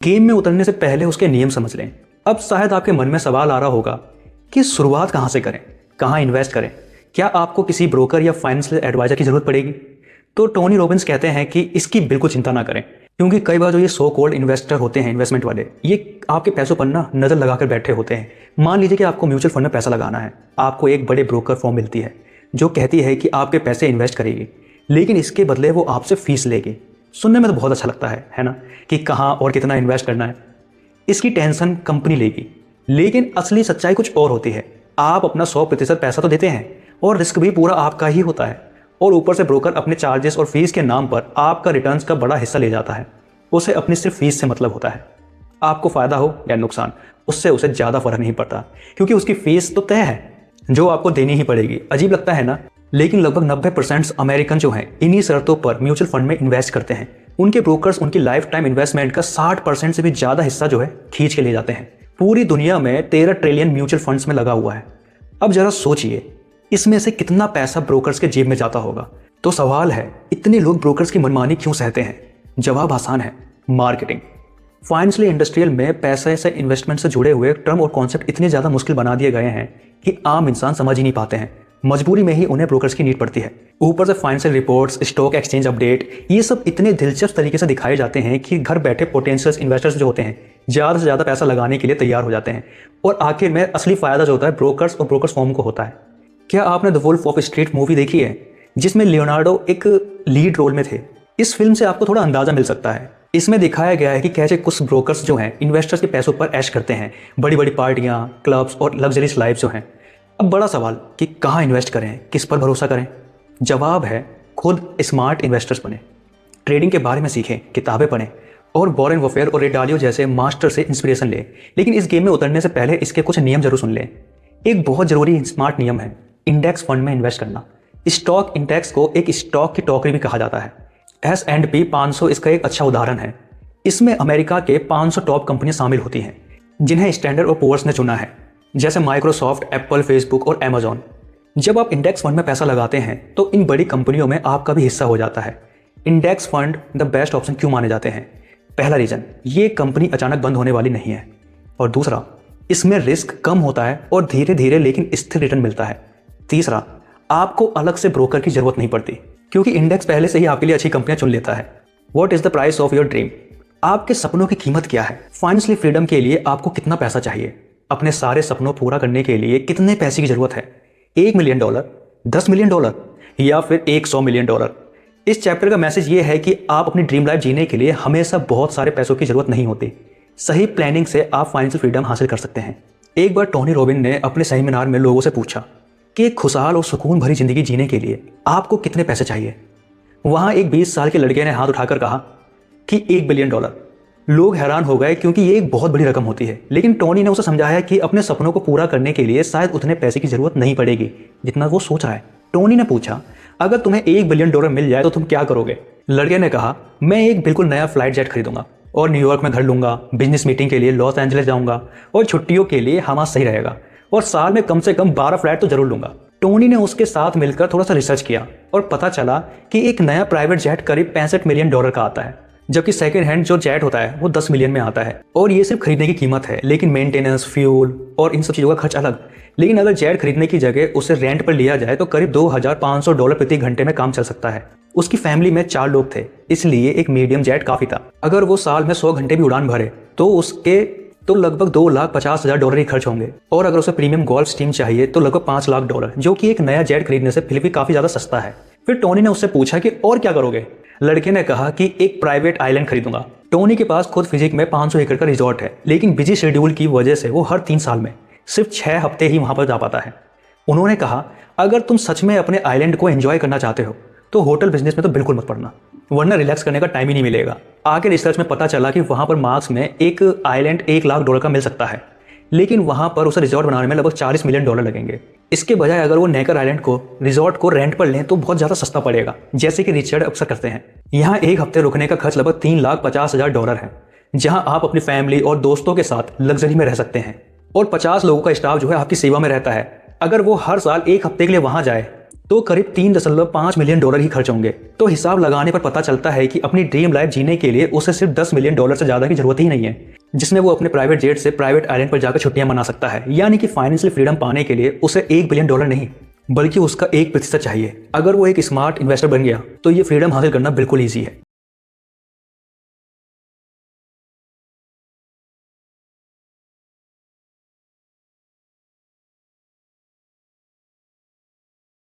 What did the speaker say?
Game में उतरने से पहले उसके नियम समझ लें। अब शायद आपके मन में सवाल आ रहा होगा कि शुरुआत कहाँ से करें, कहाँ इन्वेस्ट करें, क्या आपको किसी ब्रोकर या फाइनेंशियल एडवाइजर की जरूरत पड़ेगी? तो टोनी रॉबिन्स कहते हैं कि इसकी बिल्कुल चिंता ना करें, क्योंकि कई बार जो ये सो कॉल्ड इन्वेस्टर होते हैं, इन्वेस्टमेंट वाले, ये आपके पैसों पर ना नज़र लगाकर बैठे होते हैं। मान लीजिए कि आपको म्यूचुअल फंड में पैसा लगाना है, आपको एक बड़े ब्रोकर फॉर्म मिलती है जो कहती है कि आपके पैसे इन्वेस्ट करेगी, लेकिन इसके बदले वो आपसे फीस लेगी। सुनने में तो बहुत अच्छा लगता है ना, कि कहाँ और कितना इन्वेस्ट करना है, इसकी टेंशन कंपनी लेगी। लेकिन असली सच्चाई कुछ और होती है। आप अपना 100% पैसा तो देते हैं और रिस्क भी पूरा आपका ही होता है, और ऊपर से ब्रोकर अपने चार्जेस और फीस के नाम पर आपका रिटर्न्स का बड़ा हिस्सा ले जाता है। उसे अपनी सिर्फ फीस से मतलब होता है। आपको फ़ायदा हो या नुकसान, उससे उसे ज़्यादा फर्क नहीं पड़ता, क्योंकि उसकी फीस तो तय है जो आपको देनी ही पड़ेगी। अजीब लगता है ना, लेकिन लगभग 90% अमेरिकन जो हैं इन्हीं शर्तों पर म्यूचुअल फंड में इन्वेस्ट करते हैं। उनके ब्रोकर्स उनकी लाइफ टाइम इन्वेस्टमेंट का 60% से भी ज़्यादा हिस्सा जो है खींच के ले जाते हैं। पूरी दुनिया में 13 ट्रिलियन म्यूचुअल फंड्स में लगा हुआ है। अब जरा सोचिए, इसमें से कितना पैसा ब्रोकर्स के जेब में जाता होगा। तो सवाल है, इतने लोग ब्रोकर्स की मनमानी क्यों सहते हैं? जवाब आसान है, मार्केटिंग। फाइनेंशियल इंडस्ट्रियल में पैसे से इन्वेस्टमेंट से जुड़े हुए टर्म और कॉन्सेप्ट इतने ज़्यादा मुश्किल बना दिए गए हैं कि आम इंसान समझ ही नहीं पाते हैं। मजबूरी में ही उन्हें ब्रोकर्स की नीड पड़ती है। ऊपर से financial reports, stock exchange update, ये सब इतने दिलचस्प तरीके से दिखाए जाते हैं कि घर बैठे पोटेंशियल इन्वेस्टर्स जो होते हैं ज़्यादा से ज़्यादा पैसा लगाने के लिए तैयार हो जाते हैं। और आखिर में असली फ़ायदा जो होता है ब्रोकर्स और ब्रोकर्स फॉर्म को होता है। क्या आपने the wolf of street movie देखी है, जिसमें लियोनार्डो एक लीड रोल में थे? इस फिल्म से आपको थोड़ा अंदाज़ा मिल सकता है। इसमें दिखाया गया है कि कैसे कुछ ब्रोकर्स जो हैं इन्वेस्टर्स के पैसों पर ऐश करते हैं, बड़ी बड़ी पार्टियां, क्लब्स और लग्जरीज लाइफ जो हैं। अब बड़ा सवाल कि कहाँ इन्वेस्ट करें, किस पर भरोसा करें? जवाब है, खुद स्मार्ट इन्वेस्टर्स बने, ट्रेडिंग के बारे में सीखें, किताबें पढ़ें और वॉरेन बफेट और रे डालियो जैसे मास्टर से इंस्पिरेशन लें। लेकिन इस गेम में उतरने से पहले इसके कुछ नियम जरूर सुन लें। एक बहुत ज़रूरी स्मार्ट नियम है, इंडेक्स फंड में इन्वेस्ट करना। स्टॉक इंडेक्स को एक स्टॉक की टोकरी भी कहा जाता है। S&P 500 इसका एक अच्छा उदाहरण है। इसमें अमेरिका के 500 टॉप कंपनियां शामिल होती हैं, जिन्हें स्टैंडर्ड और पुअर्स ने चुना है, जैसे माइक्रोसॉफ्ट, एप्पल, फेसबुक और अमेजॉन। जब आप इंडेक्स फंड में पैसा लगाते हैं तो इन बड़ी कंपनियों में आपका भी हिस्सा हो जाता है। Index fund the best option क्यों माने जाते हैं? पहला रीज़न, ये कंपनी अचानक बंद होने वाली नहीं है। और दूसरा, इसमें रिस्क कम होता है और धीरे धीरे लेकिन स्थिर रिटर्न मिलता है। तीसरा, आपको अलग से ब्रोकर की जरूरत नहीं पड़ती, क्योंकि इंडेक्स पहले से ही आपके लिए अच्छी कंपनियां चुन लेता है। What is the price of your dream? आपके सपनों की कीमत क्या है? फाइनेंशियल फ्रीडम के लिए आपको कितना पैसा चाहिए? अपने सारे सपनों पूरा करने के लिए कितने पैसे की जरूरत है? $1 मिलियन, $10 मिलियन या फिर $100 मिलियन? इस चैप्टर का मैसेज ये है कि आप अपनी ड्रीम लाइफ जीने के लिए हमेशा बहुत सारे पैसों की जरूरत नहीं होती। सही प्लानिंग से आप फाइनेंशियल फ्रीडम हासिल कर सकते हैं। एक बार टोनी रॉबिन ने अपने सेमिनार में लोगों से पूछा कि एक खुशहाल और सुकून भरी जिंदगी जीने के लिए आपको कितने पैसे चाहिए? वहां एक 20 साल के लड़के ने हाथ उठाकर कहा कि $1 बिलियन। लोग हैरान हो गए, क्योंकि ये एक बहुत बड़ी रकम होती है। लेकिन टोनी ने उसे समझाया कि अपने सपनों को पूरा करने के लिए शायद उतने पैसे की जरूरत नहीं पड़ेगी जितना वो सोच रहा है। टोनी ने पूछा, अगर तुम्हें $1 बिलियन मिल जाए तो तुम क्या करोगे? लड़के ने कहा, मैं एक बिल्कुल नया फ्लाइट जेट खरीदूंगा और न्यूयॉर्क में घर लूंगा, बिजनेस मीटिंग के लिए लॉस एंजलिस जाऊंगा और छुट्टियों के लिए हमारा सही रहेगा, और साल में कम से कम 12 फ्लाइट तो जरूर लूंगा। टोनी ने उसके साथ मिलकर थोड़ा सा रिसर्च किया और पता चला कि एक नया प्राइवेट जेट करीब $65 मिलियन का आता है, जबकि सेकंड हैंड जो जेट होता है वो 10 मिलियन में आता है। और ये सिर्फ खरीदने की कीमत है, लेकिन मेंटेनेंस, फ्यूल और इन सब चीज़ों का खर्च अलग। लेकिन अगर जेट खरीदने की जगह उसे रेंट पर लिया जाए तो करीब $2,500 प्रति घंटे में काम चल सकता है। उसकी फैमिली में 4 लोग थे, इसलिए एक मीडियम जेट काफ़ी था। अगर वो साल में 100 घंटे भी उड़ान भरे तो उसके लगभग $2,50,000 ही खर्च होंगे। और अगर उसे प्रीमियम गोल्फ स्टीम चाहिए तो लगभग $5 लाख, जो कि एक नया जेट खरीदने से फिर भी काफ़ी ज़्यादा सस्ता है। फिर टोनी ने उससे पूछा कि और क्या करोगे? लड़के ने कहा कि एक प्राइवेट आइलैंड खरीदूंगा। टोनी के पास खुद फिजिक में 500 एकड़ का रिजॉर्ट है, लेकिन बिजी शेड्यूल की वजह से वो हर 3 साल में सिर्फ 6 हफ्ते ही वहां पर जा पाता है। उन्होंने कहा, अगर तुम सच में अपने आइलैंड को एंजॉय करना चाहते हो तो होटल बिजनेस में तो बिल्कुल मत पड़ना, वरना रिलैक्स करने का टाइम ही नहीं मिलेगा। आगे रिसर्च में पता चला कि वहाँ पर मार्क्स में एक आइलैंड $1 लाख का मिल सकता है, लेकिन वहाँ पर उसे रिजॉर्ट बनाने में लगभग $40 मिलियन लगेंगे। इसके बजाय अगर वो नेकर आइलैंड को रिजॉर्ट को रेंट पर लें तो बहुत ज़्यादा सस्ता पड़ेगा, जैसे कि रिचर्ड अक्सर करते हैं। यहाँ 1 हफ्ते रुकने का खर्च लगभग $3,50,000 है, जहाँ आप अपनी फैमिली और दोस्तों के साथ लग्जरी में रह सकते हैं। और 50 लोगों का स्टाफ जो है आपकी सेवा में रहता है। अगर वो हर साल 1 हफ्ते के लिए वहाँ जाए तो करीब 3.5 मिलियन डॉलर ही खर्च होंगे। तो हिसाब लगाने पर पता चलता है कि अपनी ड्रीम लाइफ जीने के लिए उसे सिर्फ 10 मिलियन डॉलर से ज़्यादा की जरूरत ही नहीं है, जिसमें वो अपने प्राइवेट जेट से प्राइवेट आइलैंड पर जाकर छुट्टियां मना सकता है। यानी कि फाइनेंशियल फ्रीडम पाने के लिए उसे 1 बिलियन डॉलर नहीं, बल्कि उसका 1% चाहिए। अगर वो एक स्मार्ट इन्वेस्टर बन गया तो ये फ्रीडम हासिल करना बिल्कुल ईजी है।